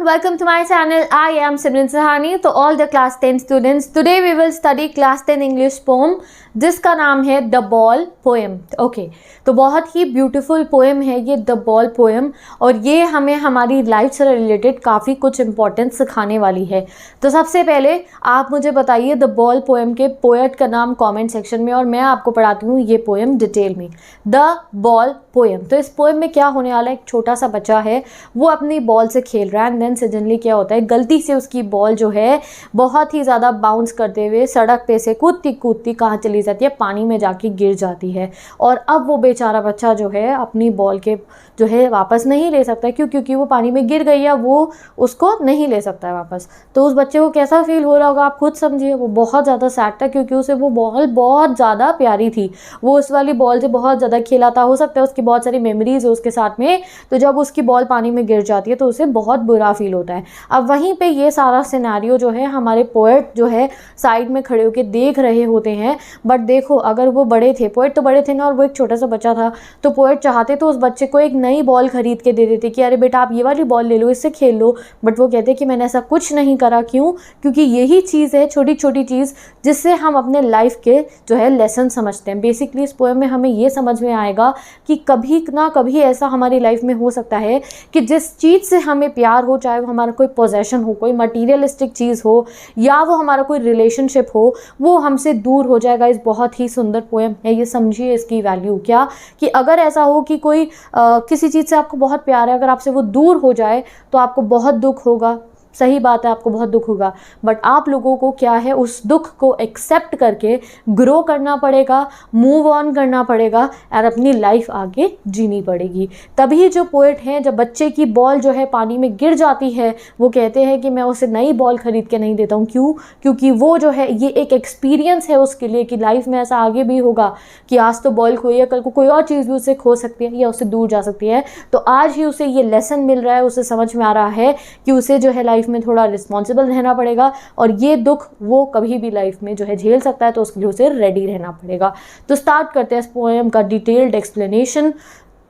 welcome to my channel. I am Simran Sahani. तो all the class 10 students, today we will study class 10 English poem जिसका नाम है the ball poem. Okay, तो बहुत ही beautiful poem है ये the ball poem, और ये हमें हमारी लाइफ से रिलेटेड काफ़ी कुछ इंपॉर्टेंट सिखाने वाली है. तो सबसे पहले आप मुझे बताइए द बॉल पोएम के पोएट का नाम कमेंट सेक्शन में, और मैं आपको पढ़ाती हूँ ये पोएम डिटेल में. The ball poem. तो इस पोएम में क्या होने वाला है, एक छोटा सा बच्चा है, वो अपनी बॉल से खेल रहा है एंड देन सडनली क्या होता है, गलती से उसकी बॉल जो है बहुत ही ज़्यादा बाउंस करते हुए सड़क पे से कूदती कूदती कहाँ चली जाती है, पानी में जाके गिर जाती है. और अब वो बेचारा बच्चा जो है अपनी बॉल के जो है वापस नहीं ले सकता है, क्योंकि वो पानी में गिर गई है, वो उसको नहीं ले सकता है वापस. तो उस बच्चे को कैसा फील हो रहा होगा आप खुद समझिए. वो बहुत ज़्यादा सैड था क्योंकि उसे वो बॉल बहुत ज़्यादा प्यारी थी, वो उस वाली बॉल से बहुत ज़्यादा खेला था, हो सकता है उसकी बहुत सारी मेमोरीज हो उसके साथ में. तो जब उसकी बॉल पानी में गिर जाती है तो उसे बहुत बुरा फील होता है. अब वहीं पे ये सारा सिनेरियो जो है हमारे पोएट जो है साइड में खड़े होकर देख रहे होते हैं. बट देखो, अगर वो बड़े थे, पोएट तो बड़े थे ना, और वो एक छोटा सा बच्चा था, तो पोएट चाहते तो उस बच्चे को एक नई बॉल खरीद के दे देते कि अरे बेटा आप ये वाली बॉल ले लो, इससे खेल लो. बट वो कहते कि मैंने ऐसा कुछ नहीं करा. क्यों? क्योंकि यही चीज़ है, छोटी छोटी चीज़, जिससे हम अपने लाइफ के जो है लेसन समझते हैं. बेसिकली इस पोएम में हमें ये समझ में आएगा कि कभी ना कभी ऐसा हमारी लाइफ में हो सकता है कि जिस चीज़ से हमें प्यार हो, चाहे वो हमारा कोई पोजेशन हो, कोई मटीरियलिस्टिक चीज़ हो, या वो हमारा कोई रिलेशनशिप हो, वो हमसे दूर हो जाएगा. इस बहुत ही सुंदर पोएम है ये, समझिए इसकी वैल्यू. क्या कि अगर ऐसा हो कि कोई किसी चीज़ से आपको बहुत प्यार है, अगर आपसे वो दूर हो जाए तो आपको बहुत दुख होगा. सही बात है, आपको बहुत दुख होगा. बट आप लोगों को क्या है, उस दुख को एक्सेप्ट करके ग्रो करना पड़ेगा, मूव ऑन करना पड़ेगा और अपनी लाइफ आगे जीनी पड़ेगी. तभी जो पोएट हैं, जब बच्चे की बॉल जो है पानी में गिर जाती है, वो कहते हैं कि मैं उसे नई बॉल खरीद के नहीं देता हूँ. क्यों? क्योंकि वो जो है ये एक एक्सपीरियंस है उसके लिए कि लाइफ में ऐसा आगे भी होगा कि आज तो बॉल खोई है, कल को कोई और चीज़ भी उससे खो सकती है या उससे दूर जा सकती है. तो आज ही उसे ये लेसन मिल रहा है, उसे समझ में आ रहा है कि उसे जो है लाइफ में थोड़ा रिस्पॉन्सिबल रहना पड़ेगा, और ये दुख वो कभी भी लाइफ में जो है झेल सकता है, तो उसके लिए उसे रेडी रहना पड़ेगा. तो स्टार्ट करते हैं इस पोएम का detailed explanation.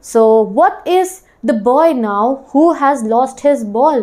So what is the boy now who has lost his ball?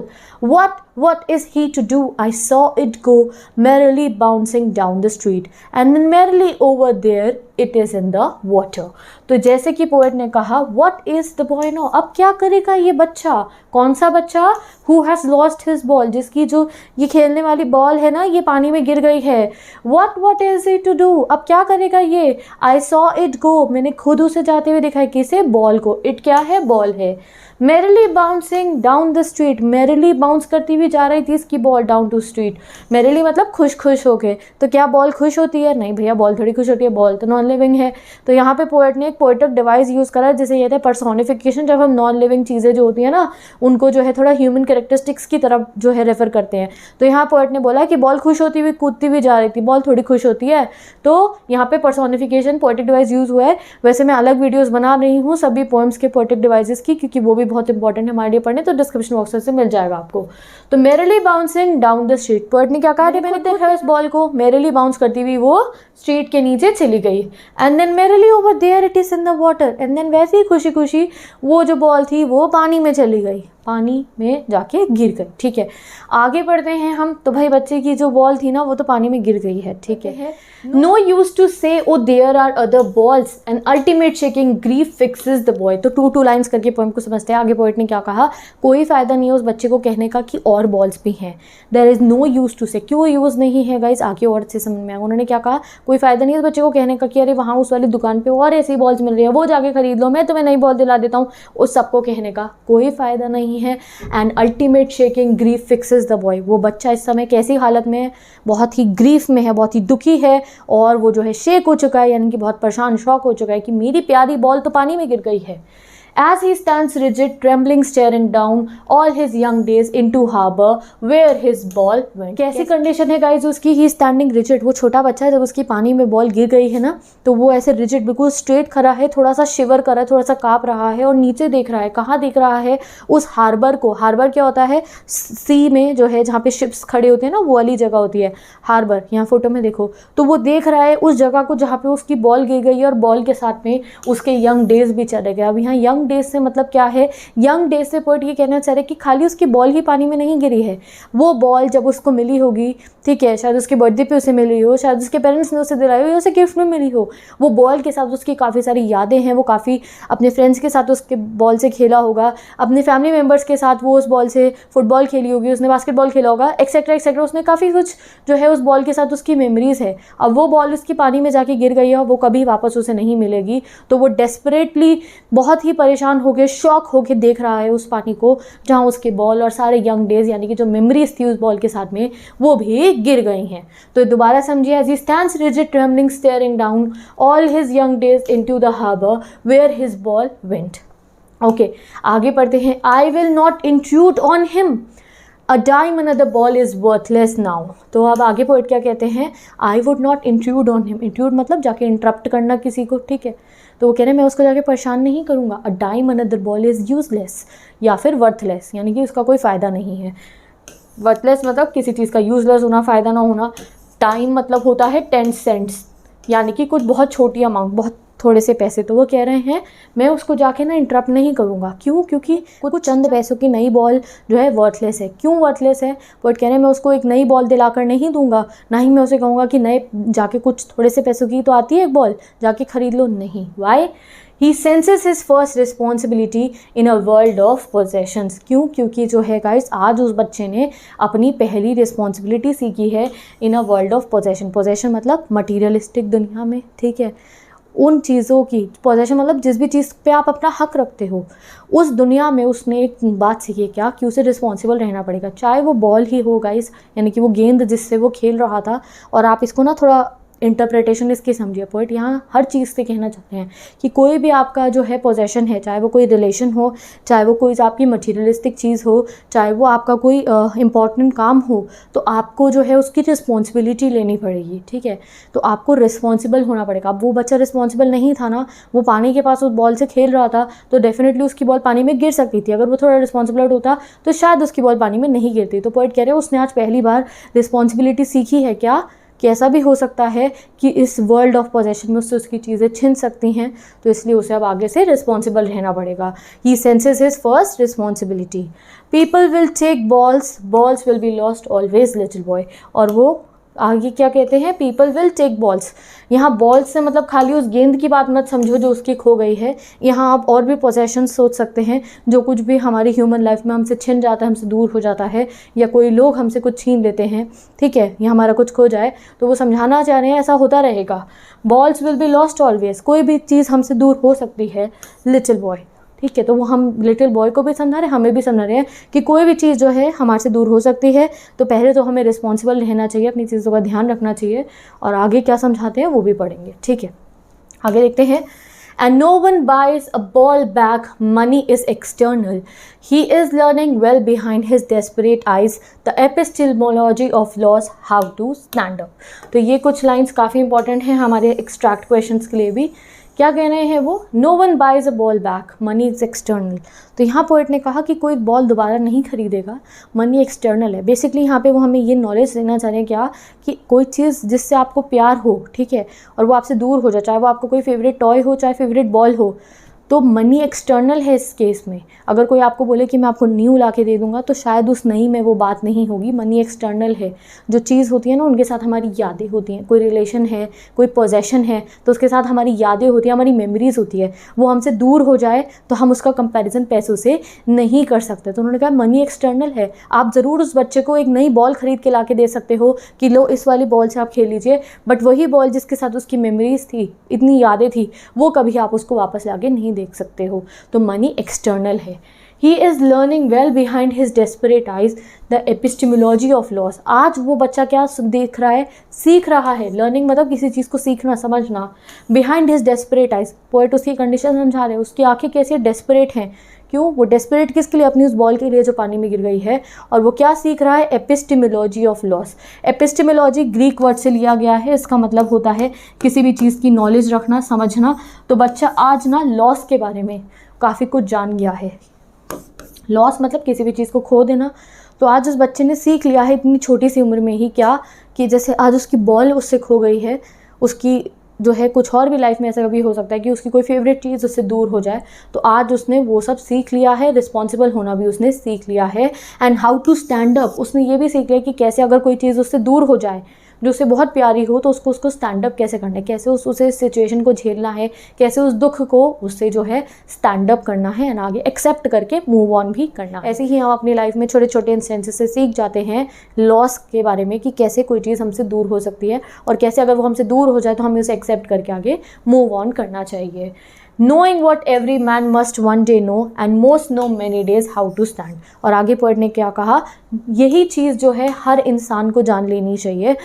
What is he to do? I saw it go merrily bouncing down the street, and then merrily over there it is in the water. तो जैसे कि poet ने कहा, what is the boy now? अब क्या करेगा ये बच्चा? कौन सा बच्चा? Who has lost his ball, जिसकी जो ये खेलने वाली बॉल है ना, ये पानी में गिर गई है. What is it to do? अब क्या करेगा ये? I saw it go, मैंने खुद उसे जाते हुए देखा है. किसे? बॉल को. It क्या है? बॉल है. Merrily bouncing down the street, merrily bounce करती हुई जा रही थी इसकी ball down to street. merrily मतलब खुश खुश हो गए. तो क्या बॉल खुश होती है? नहीं भैया, बॉल थोड़ी खुश होती है, बॉल तो नॉन लिविंग है. तो यहाँ पे पोएट ने एक पोएटिक डिवाइस यूज़ करा जिसे ये था पर्सोनिफिकेशन. जब हम नॉन लिविंग चीज़ें जो होती है ना, उनको जो है थोड़ा ह्यूमन कैरेक्टरिस्टिक्स की तरफ जो है रेफर करते हैं. तो यहाँ पोएट ने बोला कि बॉल खुश होती हुई कूदती हुई जा रही थी, बॉल थोड़ी खुश होती है. तो यहाँ पे पर्सोनिफिकेशन पोएटिक डिवाइस यूज़ हुआ है. वैसे मैं अलग वीडियोज़ बना रही हूँ सभी पोएम्स के पोएटिक डिवाइसेस की, क्योंकि वो भी बहुत इंपॉर्टेंट है हमारे लिए पढ़ने. तो डिस्क्रिप्शन बॉक्स से मिल जाएगा आपको. तो merrily bouncing down the street, poet ने क्या कहा, मैंने देखा इस बॉल को मेरेली बाउंस करती हुई वो स्ट्रीट के नीचे चली गई. And then merrily over there it is in the water, and then वैसे ही खुशी खुशी वो जो बॉल थी वो पानी में चली गई, पानी में जाके गिर गई. ठीक है, आगे बढ़ते हैं हम. तो भाई बच्चे की जो बॉल थी ना, वो तो पानी में गिर गई है. ठीक है. No use to say O there are other balls and ultimate shaking grief fixes the boy. तो टू लाइंस करके पोएम को समझते हैं. आगे पोएट ने क्या कहा, कोई फ़ायदा नहीं है उस बच्चे को कहने का कि और बॉल्स भी हैं. There is no use to say. क्यों यूज़ नहीं है गाइस, आगे और से समझ में आएगा. उन्होंने क्या कहा, कोई फ़ायदा नहीं है उस बच्चे को कहने का कि अरे वहाँ उस वाली दुकान पे और ऐसी बॉल्स मिल रही है, वो जाके खरीद लो, मैं तुम्हें नई बॉल दिला देता हूँ. उस सबको कहने का कोई फ़ायदा नहीं है. And ultimate shaking grief fixes the boy. वो बच्चा इस समय कैसी हालत में है, बहुत ही ग्रीफ में है, बहुत ही दुखी है, और वो जो है शेक हो चुका है, यानी कि बहुत परेशान, शॉक हो चुका है कि मेरी प्यारी बॉल तो पानी में गिर गई है. As he stands rigid, trembling, staring down all his young days into harbor where his ball went. कैसी कंडीशन है गाइज उसकी, ही स्टैंडिंग रिजिड. वो छोटा बच्चा है, जब उसकी पानी में बॉल गिर गई है ना, तो वो ऐसे रिजिड बिल्कुल स्ट्रेट खड़ा है, थोड़ा सा शिवर कर रहा है, थोड़ा सा काँप रहा है, और नीचे देख रहा है. कहाँ देख रहा है? उस हार्बर को. हार्बर क्या होता है? सी में जो है जहाँ पे शिप्स खड़े होते हैं ना, वो वाली जगह होती है हार्बर. यहाँ फोटो में देखो, तो वो देख रहा है उस जगह को जहाँ पे उसकी बॉल गिर गई है, और बॉल के साथ में उसके यंग डेज भी चले गए. अब यहाँ यंग यंग डेज से मतलब क्या है, यंग डेज से पोएट ये कहना चाह रहे हैं कि खाली उसकी बॉल ही पानी में नहीं गिरी है, वो बॉल जब उसको मिली होगी, ठीक है, शायद उसके बर्थडे पे उसे मिली हो, शायद उसके पेरेंट्स ने उसे दिलाई हो या उसे गिफ्ट में मिली हो, वो बॉल के साथ उसकी काफ़ी सारी यादें हैं, वो काफ़ी अपने फ्रेंड्स के साथ उसके बॉल से खेला होगा, अपने फैमिली मेम्बर्स के साथ वो उस बॉल से फुटबॉल खेली होगी, उसने बास्केटबॉल खेला होगा, एक्सेट्रा एक्सेट्रा, उसने काफ़ी कुछ जो है उस बॉल के साथ उसकी मेमोरीज़ है। अब वो बॉल उसकी पानी में जाके गिर गई है और वो कभी वापस उसे नहीं मिलेगी, तो वो डेस्परेटली बहुत ही परेशान होकर, शॉक होकर देख रहा है उस पानी को जहाँ उसके बॉल और सारे यंग डेज यानी कि जो मेमोरीज थी उस बॉल के साथ में वो भी गिर गई हैं। तो दोबारा समझिए, as he stands rigid trembling staring down all his young days into the harbour where his ball went. Okay, आगे पढ़ते हैं। I will not intrude on him, a dime another ball is worthless now. तो अब आगे poet क्या कहते हैं, I would not intrude on him, intrude मतलब जाके इंटरप्ट करना किसी को, ठीक है, तो वो कह रहे हैं मैं उसको जाके परेशान नहीं करूँगा। A dime another ball is useless या फिर वर्थलेस, यानी कि उसका कोई फ़ायदा नहीं है। वर्थलेस मतलब किसी चीज़ का यूजलेस होना, फ़ायदा ना होना। टाइम मतलब होता है 10 सेंट्स, यानी कि कुछ बहुत छोटी अमाउंट, बहुत थोड़े से पैसे। तो वो कह रहे हैं मैं उसको जाके ना इंटरप्ट नहीं करूँगा। क्यों? क्योंकि कुछ चंद पैसों की नई बॉल जो है वर्थलेस है। क्यों वर्थलेस है? पोएट कह रहे हैं मैं उसको एक नई बॉल दिलाकर नहीं दूंगा, ना ही मैं उसे कहूँगा कि नए जाके कुछ थोड़े से पैसों की तो आती है एक बॉल, जाके खरीद लो, नहीं। Y? He senses his first responsibility in a world of possessions। क्यों? क्योंकि जो है गाइस, आज उस बच्चे ने अपनी पहली रिस्पॉन्सिबिलिटी सीखी है in a world of possession. Possession मतलब मटीरियलिस्टिक दुनिया में, ठीक है, उन चीज़ों की पोजेशन मतलब जिस भी चीज़ पे आप अपना हक रखते हो, उस दुनिया में उसने एक बात सीखी, क्या कि उसे रिस्पॉन्सिबल रहना पड़ेगा। चाहे वो बॉल ही हो गाइस, यानी कि वो गेंद जिससे वो खेल रहा था। और आप इसको ना थोड़ा इंटरप्रिटेशन इसकी समझिए। पोएट यहाँ हर चीज़ से कहना चाहते हैं कि कोई भी आपका जो है पोजेशन है, चाहे वो कोई रिलेशन हो, चाहे वो कोई आपकी मटीरियलिस्टिक चीज़ हो, चाहे वो आपका कोई इंपॉर्टेंट काम हो, तो आपको जो है उसकी रिस्पॉन्सिबिलिटी लेनी पड़ेगी, ठीक है। तो आपको रिस्पॉन्सिबल होना पड़ेगा। अब वो बच्चा रिस्पॉन्सिबल नहीं था ना, वो पानी के पास उस बॉल से खेल रहा था, तो डेफिनेटली उसकी बॉल पानी में गिर सकती थी। अगर वो थोड़ा रिस्पॉन्सिबल होता तो शायद उसकी बॉल पानी में नहीं गिरती। तो पोएट कह रहे हैं उसने आज पहली बार रिस्पॉन्सिबिलिटी सीखी है। क्या? कि ऐसा भी हो सकता है कि इस वर्ल्ड ऑफ पोजेशन में उससे उसकी चीज़ें छिन सकती हैं, तो इसलिए उसे अब आगे से रिस्पॉन्सिबल रहना पड़ेगा। He senses his first responsibility. People will take balls, balls will be lost always little boy. और वो आगे क्या कहते हैं, पीपल विल टेक बॉल्स। यहाँ बॉल्स से मतलब खाली उस गेंद की बात मत समझो जो उसकी खो गई है। यहाँ आप और भी पोजेशन सोच सकते हैं, जो कुछ भी हमारी ह्यूमन लाइफ में हमसे छिन जाता है, हमसे दूर हो जाता है, या कोई लोग हमसे कुछ छीन लेते हैं, ठीक है, या हमारा कुछ खो जाए, तो वो समझाना चाह रहे हैं ऐसा होता रहेगा। Balls will be lost always, कोई भी चीज़ हमसे दूर हो सकती है, लिटिल बॉय, ठीक है। तो वो हम लिटिल बॉय को भी समझा रहे हैं, हमें भी समझा रहे हैं कि कोई भी चीज़ जो है हमारे से दूर हो सकती है। तो पहले तो हमें रिस्पॉन्सिबल रहना चाहिए, अपनी चीज़ों का ध्यान रखना चाहिए, और आगे क्या समझाते हैं वो भी पढ़ेंगे, ठीक है। आगे देखते हैं। And no one buys a ball back, money is external. He is learning well behind his desperate eyes the epistemology of loss, how to stand up। तो ये कुछ लाइंस काफ़ी इंपॉर्टेंट हैं हमारे एक्सट्रैक्ट क्वेश्चंस के लिए भी। क्या कह रहे हैं वो? No one buys a ball back, money is external. तो यहाँ पोएट ने कहा कि कोई बॉल दोबारा नहीं खरीदेगा, मनी एक्सटर्नल है। बेसिकली यहाँ पे वो हमें ये नॉलेज देना चाह रहे हैं क्या, कि कोई चीज़ जिससे आपको प्यार हो, ठीक है, और वो आपसे दूर हो जाए, चाहे वो आपको कोई फेवरेट टॉय हो, चाहे फेवरेट बॉल हो, तो मनी एक्सटर्नल है इस केस में। अगर कोई आपको बोले कि मैं आपको न्यू ला के दे दूँगा, तो शायद उस नई में वो बात नहीं होगी। मनी एक्सटर्नल है। जो चीज़ होती है ना, उनके साथ हमारी यादें होती हैं। कोई रिलेशन है, कोई पोजेशन है, तो उसके साथ हमारी यादें होती हैं, हमारी मेमोरीज़ होती है। वो हमसे दूर हो जाए तो हम उसका कंपैरिजन पैसों से नहीं कर सकते। तो उन्होंने कहा मनी एक्सटर्नल है। आप ज़रूर उस बच्चे को एक नई बॉल खरीद के ला के दे सकते हो कि लो इस वाली बॉल से आप खेल लीजिए, बट वही बॉल जिसके साथ उसकी मेमोरीज़ थी, इतनी यादें थी, वो कभी आप उसको वापस ला के नहीं देख सकते हो। तो मनी एक्सटर्नल है। He is learning well behind his desperate eyes the epistemology of loss। आज वो बच्चा क्या देख रहा है, सीख रहा है। लर्निंग मतलब किसी चीज़ को सीखना, समझना। Behind his desperate eyes, poet उसकी कंडीशन समझा रहे हैं, उसकी आंखें कैसे डेस्परेट हैं। क्यों? वो डेस्परेट किसके लिए? अपनी उस बॉल के लिए जो पानी में गिर गई है। और वो क्या सीख रहा है? Epistemology of loss. Epistemology Greek word से लिया गया है, इसका मतलब होता है किसी भी चीज़ की नॉलेज रखना, समझना। तो बच्चा आज ना लॉस के बारे में काफ़ी कुछ जान गया है। लॉस मतलब किसी भी चीज़ को खो देना। तो आज उस बच्चे ने सीख लिया है इतनी छोटी सी उम्र में ही, क्या कि जैसे आज उसकी बॉल उससे खो गई है, उसकी जो है कुछ और भी लाइफ में ऐसा कभी हो सकता है कि उसकी कोई फेवरेट चीज़ उससे दूर हो जाए, तो आज उसने वो सब सीख लिया है, रिस्पॉन्सिबल होना भी उसने सीख लिया है, and how to stand up, उसने ये भी सीख लिया कि कैसे अगर कोई चीज़ उससे दूर हो जाए जो उससे बहुत प्यारी हो तो उसको स्टैंड अप कैसे करना है, कैसे उसे सिचुएशन को झेलना है, कैसे उस दुख को उससे जो है स्टैंड अप करना है एंड आगे एक्सेप्ट करके मूव ऑन भी करना है। ऐसे ही हम अपनी लाइफ में छोटे छोटे इंस्टेंसेस से सीख जाते हैं लॉस के बारे में कि कैसे कोई चीज़ हमसे दूर हो सकती है और कैसे अगर वो हमसे दूर हो जाए तो हमें उसे एक्सेप्ट करके आगे मूव ऑन करना चाहिए। Knowing what every man must one day know and most know many days how to stand। और आगे पोएट ने क्या कहा, यही चीज़ जो है हर इंसान को जान लेनी चाहिए,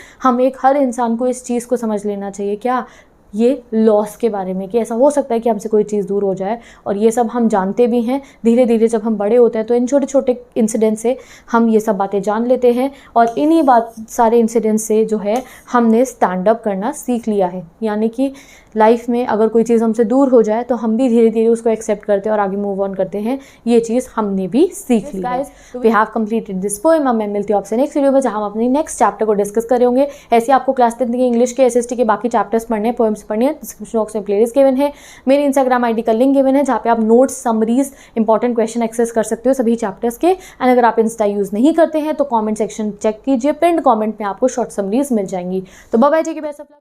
हर इंसान को इस चीज़ को समझ लेना चाहिए, क्या, ये लॉस के बारे में कि ऐसा हो सकता है कि हमसे कोई चीज़ दूर हो जाए। और ये सब हम जानते भी हैं, धीरे धीरे जब हम बड़े होते हैं तो इन छोटे छोटे इंसिडेंट से हम ये सब बातें जान लेते हैं और इन्हीं सारे इंसिडेंट से जो है हमने स्टैंड अप करना सीख लिया है। यानी कि लाइफ में अगर कोई चीज़ हमसे दूर हो जाए तो हम भी धीरे धीरे उसको एक्सेप्ट करते हैं और आगे मूव ऑन करते हैं, ये चीज़ हमने भी सीख ली है। We have completed this poem. मैं मिलती हूँ आपसे नेक्स्ट वीडियो में जहाँ हम अपनी नेक्स्ट चैप्टर को डिस्कस करेंगे। ऐसे आपको क्लास 10 के इंग्लिश के SST के बाकी चैप्टर्स पढ़ने, पोएम्स पढ़नी है, डिस्क्रिप्शन बॉक्स में प्लेलिस्ट गिवन है, मेरी इंस्टाग्राम ID का लिंक गिवन है जहाँ पे आप notes, summaries, important question access कर सकते हो सभी चैप्टर्स के। एंड अगर आप इंस्टा यूज़ नहीं करते हैं तो कॉमेंट सेक्शन चेक कीजिए, पिन्ड कॉमेंट में आपको शॉर्ट समरीज मिल जाएंगी। तो bye bye, take care, best of luck.